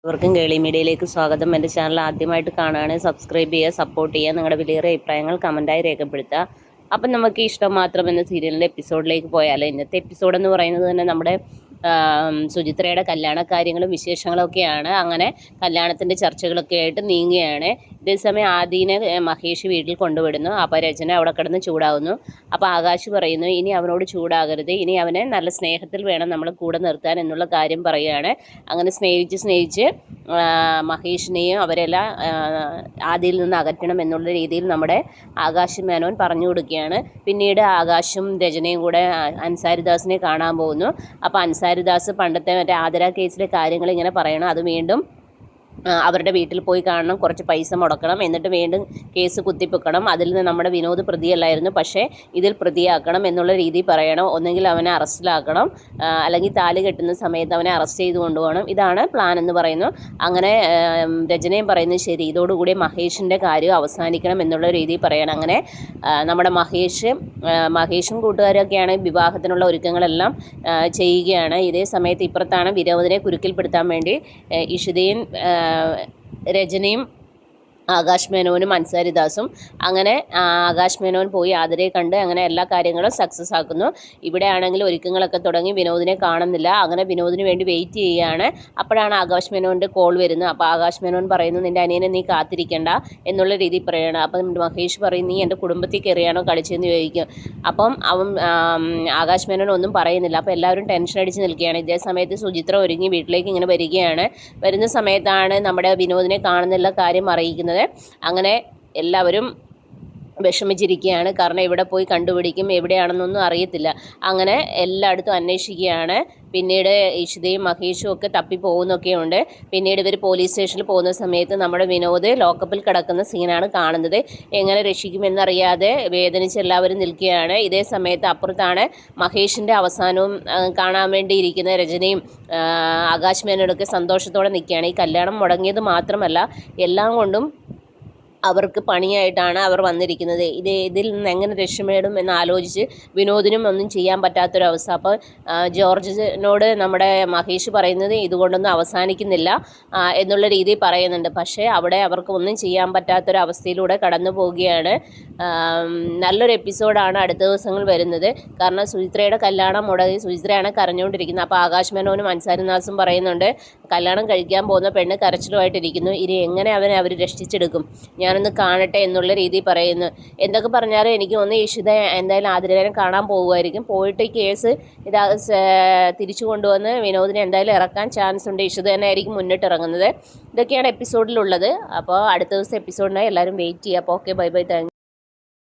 ഇവർക്കും കേളി മീഡിയയിലേക്ക് സ്വാഗതം. എൻ്റെ ചാനൽ ആദ്യമായിട്ട് കാണുകയാണ്, സബ്സ്ക്രൈബ് ചെയ്യുക, സപ്പോർട്ട് ചെയ്യുക, നിങ്ങളുടെ വിലയേറിയ അഭിപ്രായങ്ങൾ കമൻറ്റായി രേഖപ്പെടുത്തുക. അപ്പം നമുക്ക് ഇഷ്ടം മാത്രം എന്ന സീരിയലിൻ്റെ എപ്പിസോഡിലേക്ക് പോയാൽ, ഇന്നത്തെ എപ്പിസോഡ് എന്ന് പറയുന്നത് തന്നെ നമ്മുടെ സുചിത്രയുടെ കല്യാണ കാര്യങ്ങളും വിശേഷങ്ങളൊക്കെയാണ്. അങ്ങനെ കല്യാണത്തിൻ്റെ ചർച്ചകളൊക്കെ ആയിട്ട് നീങ്ങുകയാണ്. ഇതേസമയം ആദീനെ മഹേഷ് വീട്ടിൽ കൊണ്ടുവിടുന്നു. അപ്പോൾ രചന അവിടെ കിടന്ന് ചൂടാവുന്നു. അപ്പോൾ ആകാശ് പറയുന്നു, ഇനി അവനോട് ചൂടാകരുത്, ഇനി അവനെ നല്ല സ്നേഹത്തിൽ വേണം നമ്മൾ കൂടെ നിർത്താൻ എന്നുള്ള കാര്യം പറയുകയാണ്. അങ്ങനെ സ്നേഹിച്ച് മഹേഷിനെയും അവരെല്ലാം ആദിയിൽ നിന്ന് അകറ്റണം എന്നുള്ള രീതിയിൽ നമ്മുടെ ആകാശ് മേനോൻ പറഞ്ഞു കൊടുക്കുകയാണ്. പിന്നീട് ആകാശും രചനയും കൂടെ അൻസാരിദാസിനെ കാണാൻ പോകുന്നു. അപ്പോൾ അൻസാരിദാസ് പണ്ടത്തെ മറ്റേ ആതിര കേസിലെ കാര്യങ്ങൾ ഇങ്ങനെ പറയണം. അത് വീണ്ടും അവരുടെ വീട്ടിൽ പോയി കാണണം, കുറച്ച് പൈസ മുടക്കണം, എന്നിട്ട് വീണ്ടും കേസ് കുത്തിപ്പൊക്കണം. അതിൽ നിന്ന് നമ്മുടെ വിനോദ് പ്രതിയല്ലായിരുന്നു, പക്ഷേ ഇതിൽ പ്രതിയാക്കണം എന്നുള്ള രീതി പറയണം. ഒന്നെങ്കിൽ അവനെ അറസ്റ്റിലാക്കണം, അല്ലെങ്കിൽ താലി കെട്ടുന്ന സമയത്ത് അവനെ അറസ്റ്റ് ചെയ്ത് കൊണ്ടുപോകണം. ഇതാണ് പ്ലാൻ എന്ന് പറയുന്നു. അങ്ങനെ രചനയും പറയുന്നത് ശരി, ഇതോടുകൂടി മഹേഷിൻ്റെ കാര്യം അവസാനിക്കണം എന്നുള്ള രീതി പറയണം. അങ്ങനെ നമ്മുടെ മഹേഷും കൂട്ടുകാരൊക്കെയാണ് വിവാഹത്തിനുള്ള ഒരുക്കങ്ങളെല്ലാം ചെയ്യുകയാണ്. ഇതേ സമയത്ത് ഇപ്പുറത്താണ് വിനോദിനെ കുരുക്കിൽപ്പെടുത്താൻ വേണ്ടി ഇഷിതയും രചനയും ആകാശ് മേനോനും അൻസാരിദാസും. അങ്ങനെ ആകാശ് മേനോൻ പോയി ആതിരയെ കണ്ട് അങ്ങനെ എല്ലാ കാര്യങ്ങളും സക്സസ് ആക്കുന്നു. ഇവിടെ ആണെങ്കിൽ ഒരുക്കങ്ങളൊക്കെ തുടങ്ങി, വിനോദിനെ കാണുന്നില്ല. അങ്ങനെ വിനോദിന് വേണ്ടി വെയിറ്റ് ചെയ്യുകയാണ്. അപ്പോഴാണ് ആകാശ് മേനോൻ്റെ കോൾ വരുന്നത്. അപ്പോൾ ആകാശ് മേനോൻ പറയുന്നു, നിൻ്റെ അനിയനെ നീ കാത്തിരിക്കേണ്ട എന്നുള്ള രീതിയിൽ പറയുകയാണ്. അപ്പം മഹേഷ് പറയും, നീ എൻ്റെ കുടുംബത്തിൽ കയറിയാണോ കളിച്ചതെന്ന് ചോദിക്കും. അപ്പം ആകാശ് മേനോൻ ഒന്നും പറയുന്നില്ല. അപ്പോൾ എല്ലാവരും ടെൻഷൻ അടിച്ച് നിൽക്കുകയാണ്. ഇതേ സമയത്ത് സുചിത്ര ഒരുങ്ങി വീട്ടിലേക്ക് ഇങ്ങനെ വരികയാണ്. വരുന്ന സമയത്താണ് നമ്മുടെ വിനോദിനെ കാണുന്നുള്ള കാര്യം അറിയിക്കുന്നത്. അങ്ങനെ എല്ലാവരും വിഷമിച്ചിരിക്കുകയാണ്. കാരണം എവിടെ പോയി കണ്ടുപിടിക്കും, എവിടെയാണെന്നൊന്നും അറിയത്തില്ല. അങ്ങനെ എല്ലായിടത്തും അന്വേഷിക്കുകയാണ്. പിന്നീട് ഇഷിതയും മഹേഷും ഒക്കെ തപ്പിപ്പോകുന്നൊക്കെയുണ്ട്. പിന്നീട് ഇവർ പോലീസ് സ്റ്റേഷനിൽ പോകുന്ന സമയത്ത് നമ്മുടെ വിനോദ് ലോക്കപ്പിൽ കിടക്കുന്ന സീനാണ് കാണുന്നത്. എങ്ങനെ രക്ഷിക്കുമെന്നറിയാതെ വേദനിച്ച് എല്ലാവരും നിൽക്കുകയാണ്. ഇതേ സമയത്ത് അപ്പുറത്താണ് മഹേഷിൻ്റെ അവസാനവും കാണാൻ വേണ്ടി ഇരിക്കുന്ന രചനയും ആകാശ് മേനോനൊക്കെ സന്തോഷത്തോടെ നിൽക്കുകയാണ്. ഈ കല്യാണം മുടങ്ങിയത് മാത്രമല്ല, എല്ലാം കൊണ്ടും അവർക്ക് പണിയായിട്ടാണ് അവർ വന്നിരിക്കുന്നത്. ഇതിൽ നിന്ന് എങ്ങനെ രക്ഷപ്പെടും എന്നാലോചിച്ച് വിനോദിനും ഒന്നും ചെയ്യാൻ പറ്റാത്തൊരവസ്ഥ. അപ്പോൾ ജോർജിനോട് നമ്മുടെ മഹേഷ് പറയുന്നത് ഇതുകൊണ്ടൊന്നും അവസാനിക്കുന്നില്ല എന്നുള്ള രീതിയിൽ പറയുന്നുണ്ട്. പക്ഷേ അവിടെ അവർക്ക് ഒന്നും ചെയ്യാൻ പറ്റാത്തൊരവസ്ഥയിലൂടെ കടന്നു പോവുകയാണ്. നല്ലൊരു എപ്പിസോഡാണ് അടുത്ത ദിവസങ്ങൾ വരുന്നത്. കാരണം സുചിത്രയുടെ കല്യാണം മുടങ്ങി, സുചിത്രയാണ് കരഞ്ഞുകൊണ്ടിരിക്കുന്നത്. അപ്പോൾ ആകാശ് മേനോനും അൻസാരിദാസും പറയുന്നുണ്ട്, കല്യാണം കഴിക്കാൻ പോകുന്ന പെണ്ണ് കരച്ചിലുമായിട്ടിരിക്കുന്നു, ഇനി എങ്ങനെ അവർ രക്ഷിച്ചെടുക്കും, ഞാനൊന്ന് കാണട്ടെ എന്നുള്ള രീതി പറയുന്നു. എന്തൊക്കെ പറഞ്ഞാലും എനിക്ക് തോന്നുന്നു ഇഷിത എന്തായാലും ആതിരേനെ കാണാൻ പോകുമായിരിക്കും. പോയിട്ട് ഈ കേസ് തിരിച്ചു കൊണ്ടുവന്ന് വിനോദിനെ എന്തായാലും ഇറക്കാൻ ചാൻസ് ഉണ്ട്. ഇഷിത തന്നെ ആയിരിക്കും മുന്നിട്ട് ഇറങ്ങുന്നത്. ഇതൊക്കെയാണ് എപ്പിസോഡിലുള്ളത്. അപ്പോൾ അടുത്ത ദിവസം എപ്പിസോഡിനായി എല്ലാവരും വെയിറ്റ് ചെയ്യുക. അപ്പോൾ ഓക്കെ, ബൈ ബൈ, താങ്ക്